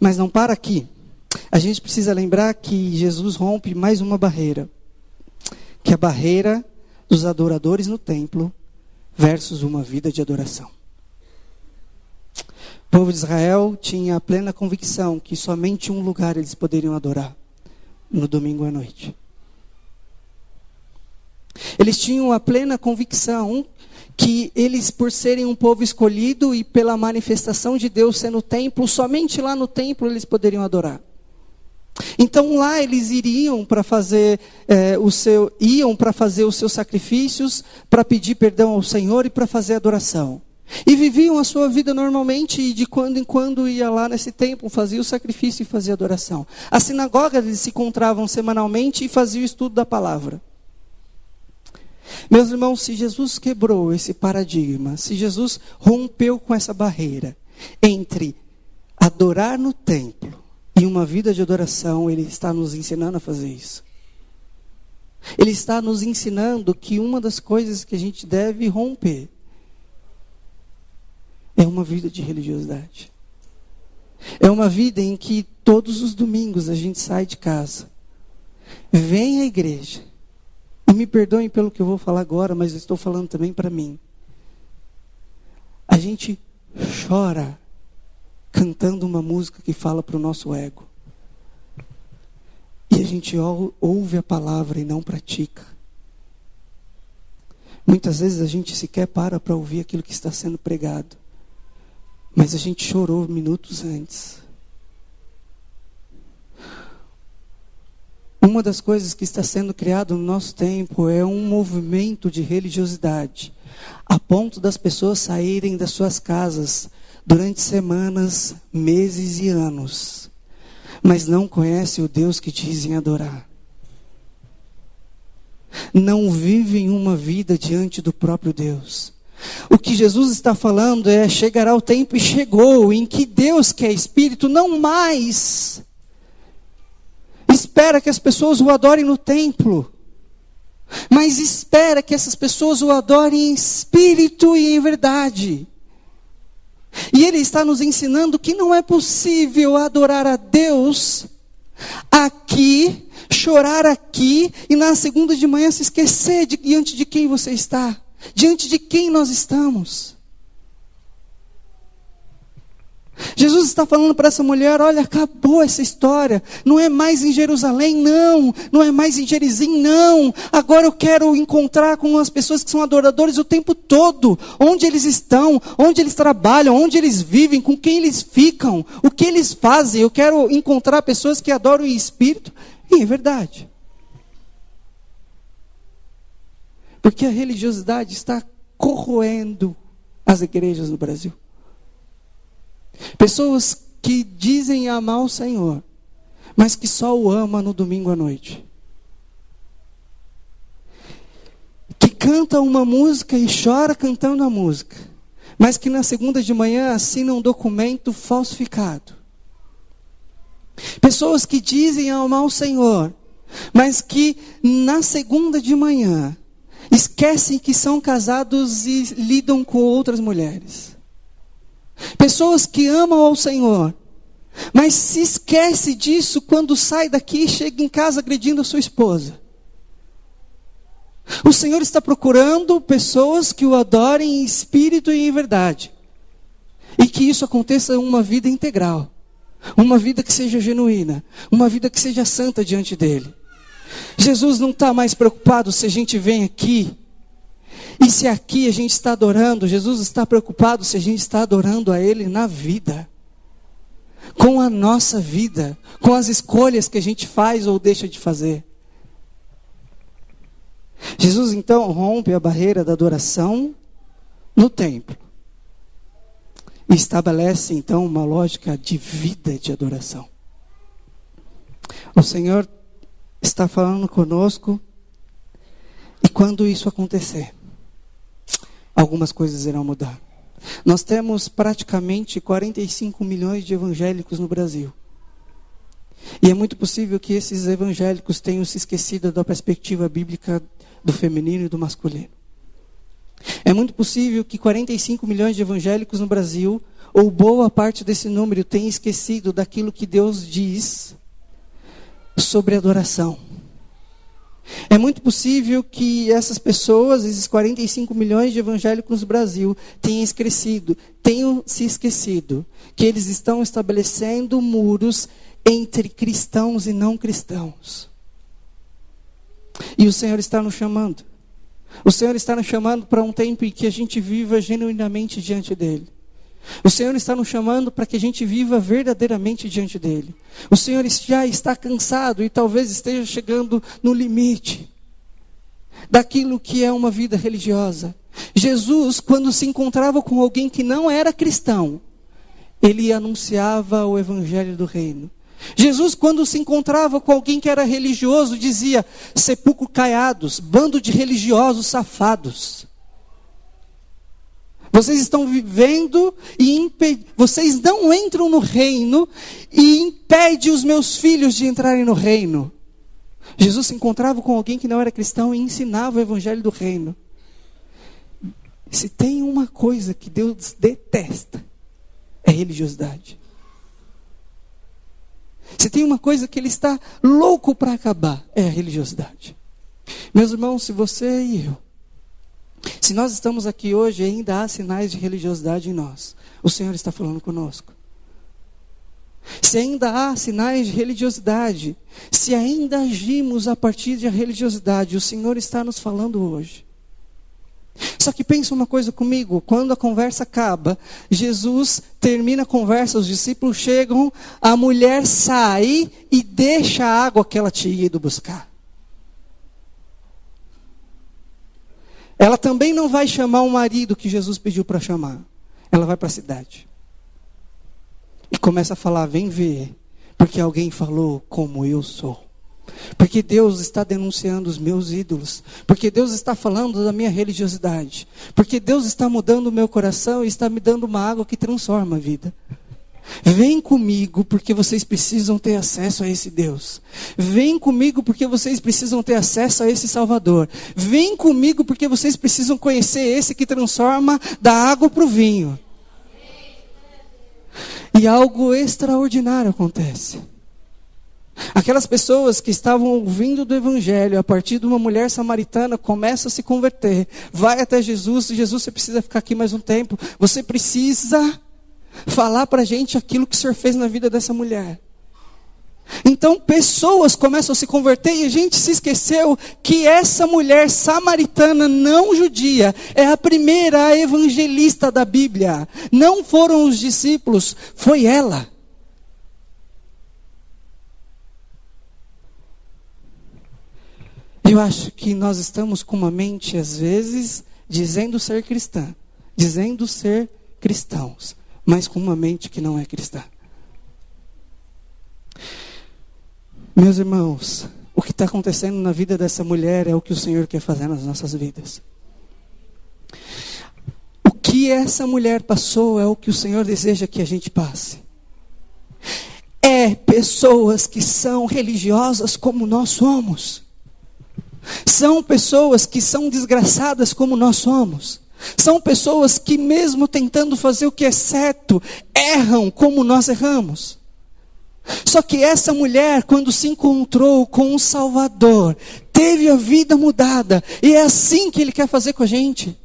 Speaker 1: Mas não para aqui. A gente precisa lembrar que Jesus rompe mais uma barreira. Que é a barreira dos adoradores no templo versus uma vida de adoração. O povo de Israel tinha a plena convicção que somente um lugar eles poderiam adorar, no domingo à noite. Eles tinham a plena convicção que eles, por serem um povo escolhido e pela manifestação de Deus ser no templo, somente lá no templo eles poderiam adorar. Então lá eles iriam para fazer os seus sacrifícios, para pedir perdão ao Senhor e para fazer adoração. E viviam a sua vida normalmente e de quando em quando ia lá nesse templo, fazia o sacrifício e fazia adoração. As sinagogas eles se encontravam semanalmente e faziam o estudo da palavra. Meus irmãos, se Jesus quebrou esse paradigma, se Jesus rompeu com essa barreira entre adorar no templo e uma vida de adoração, Ele está nos ensinando a fazer isso. Ele está nos ensinando que uma das coisas que a gente deve romper é uma vida de religiosidade. É uma vida em que todos os domingos a gente sai de casa, vem à igreja, e me perdoem pelo que eu vou falar agora, mas eu estou falando também para mim. A gente chora cantando uma música que fala para o nosso ego. E a gente ouve a palavra e não pratica. Muitas vezes a gente sequer para ouvir aquilo que está sendo pregado. Mas a gente chorou minutos antes. Uma das coisas que está sendo criado no nosso tempo é um movimento de religiosidade, a ponto das pessoas saírem das suas casas durante semanas, meses e anos, mas não conhecem o Deus que dizem adorar. Não vivem uma vida diante do próprio Deus. O que Jesus está falando é: chegará o tempo, e chegou, em que Deus, que é Espírito, não mais espera que as pessoas o adorem no templo, mas espera que essas pessoas o adorem em espírito e em verdade. E Ele está nos ensinando que não é possível adorar a Deus aqui, chorar aqui, e na segunda de manhã se esquecer diante de quem você está, diante de quem nós estamos. Jesus está falando para essa mulher: olha, acabou essa história, não é mais em Jerusalém, não é mais em Gerizim, não. Agora eu quero encontrar com as pessoas que são adoradores o tempo todo, onde eles estão, onde eles trabalham, onde eles vivem, com quem eles ficam, o que eles fazem. Eu quero encontrar pessoas que adoram em espírito e em verdade. Porque a religiosidade está corroendo as igrejas no Brasil. Pessoas que dizem amar o Senhor, mas que só o ama no domingo à noite. Que canta uma música e chora cantando a música, mas que na segunda de manhã assina um documento falsificado. Pessoas que dizem amar o Senhor, mas que na segunda de manhã esquecem que são casados e lidam com outras mulheres. Pessoas que amam ao Senhor, mas se esquece disso quando sai daqui e chega em casa agredindo a sua esposa. O Senhor está procurando pessoas que o adorem em espírito e em verdade. E que isso aconteça em uma vida integral. Uma vida que seja genuína. Uma vida que seja santa diante dele. Jesus não está mais preocupado se a gente vem aqui e se aqui a gente está adorando. Jesus está preocupado se a gente está adorando a Ele na vida. com a nossa vida, com as escolhas que a gente faz ou deixa de fazer. Jesus então rompe a barreira da adoração no templo e estabelece então uma lógica de vida de adoração. O Senhor está falando conosco, e quando isso acontecer, algumas coisas irão mudar. Nós temos praticamente 45 milhões de evangélicos no Brasil. E é muito possível que esses evangélicos tenham se esquecido da perspectiva bíblica do feminino e do masculino. É muito possível que 45 milhões de evangélicos no Brasil, ou boa parte desse número, tenha esquecido daquilo que Deus diz sobre adoração. É muito possível que essas pessoas, esses 45 milhões de evangélicos no Brasil, tenham se esquecido que eles estão estabelecendo muros entre cristãos e não cristãos. E o Senhor está nos chamando. O Senhor está nos chamando para um tempo em que a gente viva genuinamente diante dEle. O Senhor está nos chamando para que a gente viva verdadeiramente diante dEle. O Senhor já está cansado e talvez esteja chegando no limite daquilo que é uma vida religiosa. Jesus, quando se encontrava com alguém que não era cristão, ele anunciava o evangelho do reino. Jesus, quando se encontrava com alguém que era religioso, dizia: sepulcro caiados, bando de religiosos safados. Vocês estão vivendo e vocês não entram no reino e impede os meus filhos de entrarem no reino. Jesus se encontrava com alguém que não era cristão e ensinava o evangelho do reino. Se tem uma coisa que Deus detesta, é religiosidade. Se tem uma coisa que Ele está louco para acabar, é a religiosidade. Meus irmãos, se você e eu, se nós estamos aqui hoje e ainda há sinais de religiosidade em nós, o Senhor está falando conosco. Se ainda há sinais de religiosidade, se ainda agimos a partir da religiosidade, o Senhor está nos falando hoje. Só que pensa uma coisa comigo, quando a conversa acaba, Jesus termina a conversa, os discípulos chegam, a mulher sai e deixa a água que ela tinha ido buscar. Ela também não vai chamar o marido que Jesus pediu para chamar. Ela vai para a cidade. E começa a falar: vem ver, porque alguém falou como eu sou. Porque Deus está denunciando os meus ídolos. Porque Deus está falando da minha religiosidade. Porque Deus está mudando o meu coração e está me dando uma água que transforma a vida. Vem comigo porque vocês precisam ter acesso a esse Deus. Vem comigo porque vocês precisam ter acesso a esse Salvador. Vem comigo porque vocês precisam conhecer esse que transforma da água para o vinho. E algo extraordinário acontece. Aquelas pessoas que estavam ouvindo do Evangelho, a partir de uma mulher samaritana, começam a se converter. Vai até Jesus: Jesus, você precisa ficar aqui mais um tempo. Você precisa falar para a gente aquilo que o Senhor fez na vida dessa mulher. Então pessoas começam a se converter e a gente se esqueceu que essa mulher samaritana não judia é a primeira evangelista da Bíblia. Não foram os discípulos, foi ela. Eu acho que nós estamos com uma mente, às vezes, dizendo ser cristã, dizendo ser cristãos, mas com uma mente que não é cristã. Meus irmãos, o que está acontecendo na vida dessa mulher é o que o Senhor quer fazer nas nossas vidas. O que essa mulher passou é o que o Senhor deseja que a gente passe. É pessoas que são religiosas como nós somos. São pessoas que são desgraçadas como nós somos. São pessoas que mesmo tentando fazer o que é certo, erram como nós erramos. Só que essa mulher, quando se encontrou com um Salvador, teve a vida mudada. E é assim que Ele quer fazer com a gente.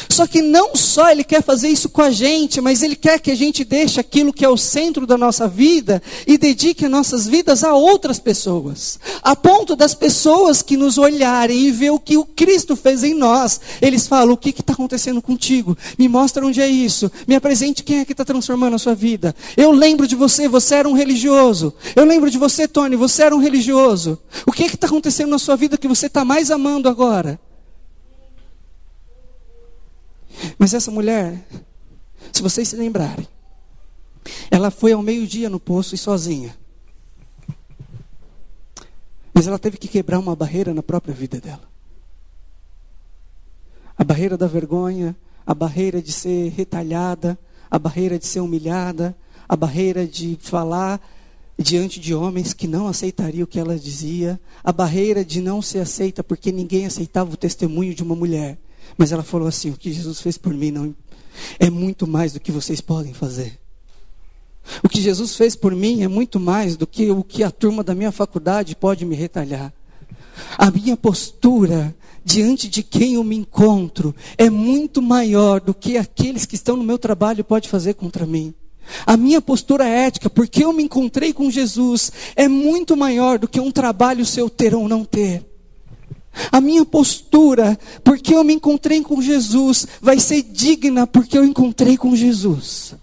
Speaker 1: Só que não só Ele quer fazer isso com a gente, mas Ele quer que a gente deixe aquilo que é o centro da nossa vida e dedique as nossas vidas a outras pessoas. A ponto das pessoas que nos olharem e ver o que o Cristo fez em nós, eles falam: o que está acontecendo contigo? Me mostra onde é isso. Me apresente quem é que está transformando a sua vida. Eu lembro de você, você era um religioso. Eu lembro de você, Tony, você era um religioso. O que está acontecendo na sua vida que você está mais amando agora? Mas essa mulher, se vocês se lembrarem, ela foi ao meio-dia no poço e sozinha. Mas ela teve que quebrar uma barreira na própria vida dela. A barreira da vergonha, a barreira de ser retalhada, a barreira de ser humilhada, a barreira de falar diante de homens que não aceitariam o que ela dizia, a barreira de não ser aceita porque ninguém aceitava o testemunho de uma mulher. Mas ela falou assim: o que Jesus fez por mim não é muito mais do que vocês podem fazer. O que Jesus fez por mim é muito mais do que o que a turma da minha faculdade pode me retalhar. A minha postura diante de quem eu me encontro é muito maior do que aqueles que estão no meu trabalho podem fazer contra mim. A minha postura ética, porque eu me encontrei com Jesus, é muito maior do que um trabalho seu ter ou não ter. A minha postura, porque eu me encontrei com Jesus, vai ser digna porque eu encontrei com Jesus.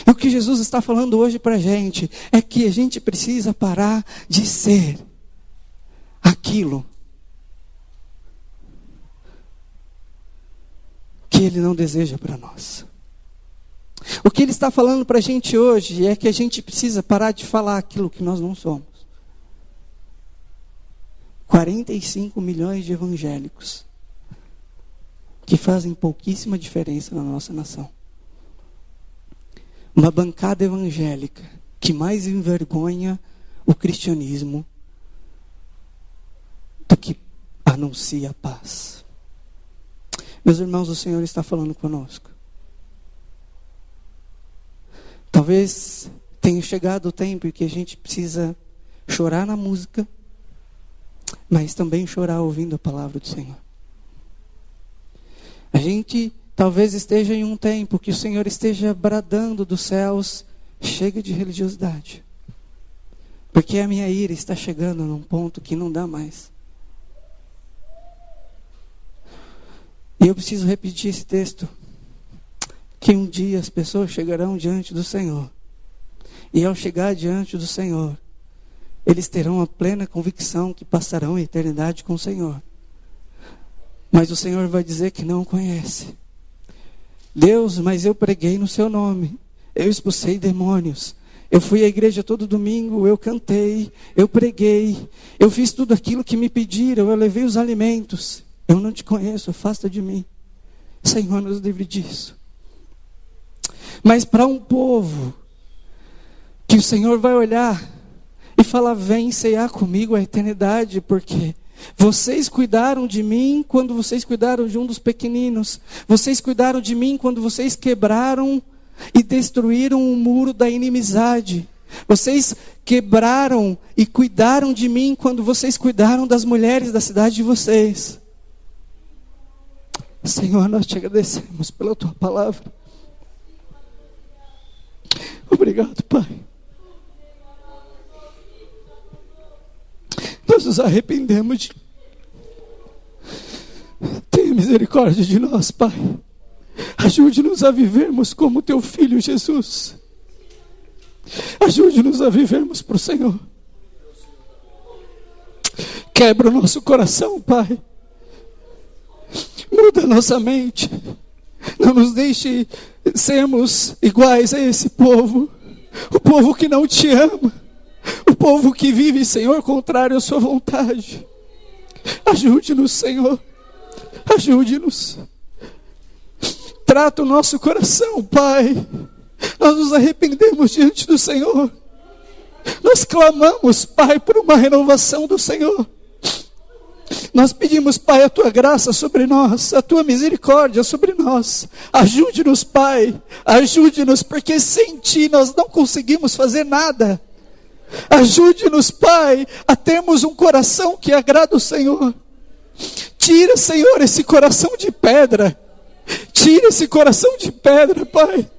Speaker 1: E o que Jesus está falando hoje para a gente é que a gente precisa parar de ser aquilo que Ele não deseja para nós. O que Ele está falando para a gente hoje é que a gente precisa parar de falar aquilo que nós não somos. 45 milhões de evangélicos que fazem pouquíssima diferença na nossa nação. Uma bancada evangélica que mais envergonha o cristianismo do que anuncia a paz. Meus irmãos, o Senhor está falando conosco. Talvez tenha chegado o tempo em que a gente precisa chorar na música, mas também chorar ouvindo a palavra do Senhor. A gente talvez esteja em um tempo que o Senhor esteja bradando dos céus: chega de religiosidade, porque a minha ira está chegando num ponto que não dá mais. E eu preciso repetir esse texto, que um dia as pessoas chegarão diante do Senhor, e ao chegar diante do Senhor, eles terão a plena convicção que passarão a eternidade com o Senhor. Mas o Senhor vai dizer que não o conhece. Deus, mas eu preguei no seu nome, eu expulsei demônios, eu fui à igreja todo domingo, eu cantei, eu preguei, eu fiz tudo aquilo que me pediram, eu levei os alimentos. Eu não te conheço, afasta de mim. Senhor, nos livre disso. Mas para um povo que o Senhor vai olhar e falar: vem cear comigo a eternidade, porque vocês cuidaram de mim quando vocês cuidaram de um dos pequeninos. Vocês cuidaram de mim quando vocês quebraram e destruíram o muro da inimizade. Vocês quebraram e cuidaram de mim quando vocês cuidaram das mulheres da cidade de vocês. Senhor, nós te agradecemos pela tua palavra. Obrigado, Pai. Nós nos arrependemos. Tenha misericórdia de nós, Pai. Ajude-nos a vivermos como teu Filho Jesus. Ajude-nos a vivermos para o Senhor. Quebra o nosso coração, Pai. Muda a nossa mente. Não nos deixe sermos iguais a esse povo. O povo que não te ama. O povo que vive, Senhor, contrário à sua vontade. Ajude-nos, Senhor. Ajude-nos. Trata o nosso coração, Pai. Nós nos arrependemos diante do Senhor. Nós clamamos, Pai, por uma renovação do Senhor. Nós pedimos, Pai, a tua graça sobre nós, a tua misericórdia sobre nós. Ajude-nos, Pai. Ajude-nos, porque sem ti nós não conseguimos fazer nada. Ajude-nos, Pai, a termos um coração que agrada o Senhor. Tira, Senhor, esse coração de pedra. Tira esse coração de pedra, Pai.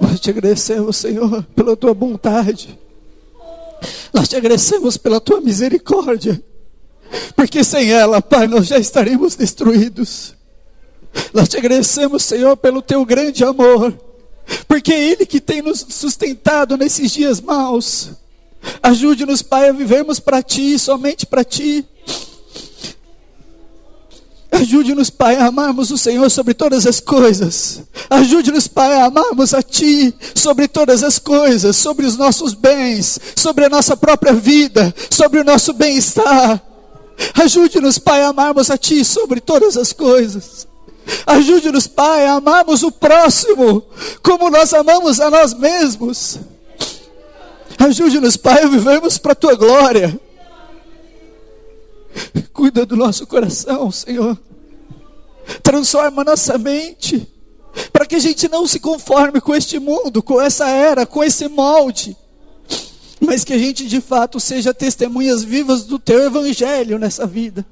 Speaker 1: Nós te agradecemos, Senhor, pela tua bondade. Nós te agradecemos pela tua misericórdia. Porque sem ela, Pai, nós já estaríamos destruídos. Nós te agradecemos, Senhor, pelo teu grande amor. Porque é Ele que tem nos sustentado nesses dias maus. Ajude-nos, Pai, a vivermos para Ti, somente para Ti. Ajude-nos, Pai, a amarmos o Senhor sobre todas as coisas. Ajude-nos, Pai, a amarmos a Ti sobre todas as coisas, sobre os nossos bens, sobre a nossa própria vida, sobre o nosso bem-estar. Ajude-nos, Pai, a amarmos a Ti sobre todas as coisas. Ajude-nos, Pai, a amarmos o próximo como nós amamos a nós mesmos. Ajude-nos, Pai, a vivermos para a Tua glória. Cuida do nosso coração, Senhor. Transforma nossa mente, para que a gente não se conforme com este mundo, com essa era, com esse molde, mas que a gente de fato seja testemunhas vivas do Teu Evangelho nessa vida.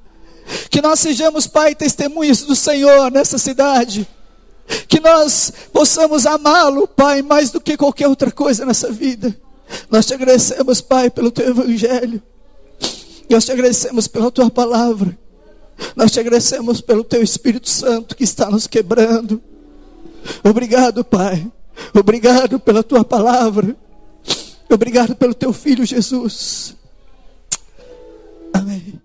Speaker 1: Que nós sejamos, Pai, testemunhas do Senhor nessa cidade. Que nós possamos amá-lo, Pai, mais do que qualquer outra coisa nessa vida. Nós te agradecemos, Pai, pelo Teu Evangelho. Nós te agradecemos pela Tua palavra. Nós te agradecemos pelo Teu Espírito Santo que está nos quebrando. Obrigado, Pai. Obrigado pela Tua palavra. Obrigado pelo Teu Filho Jesus. Amém.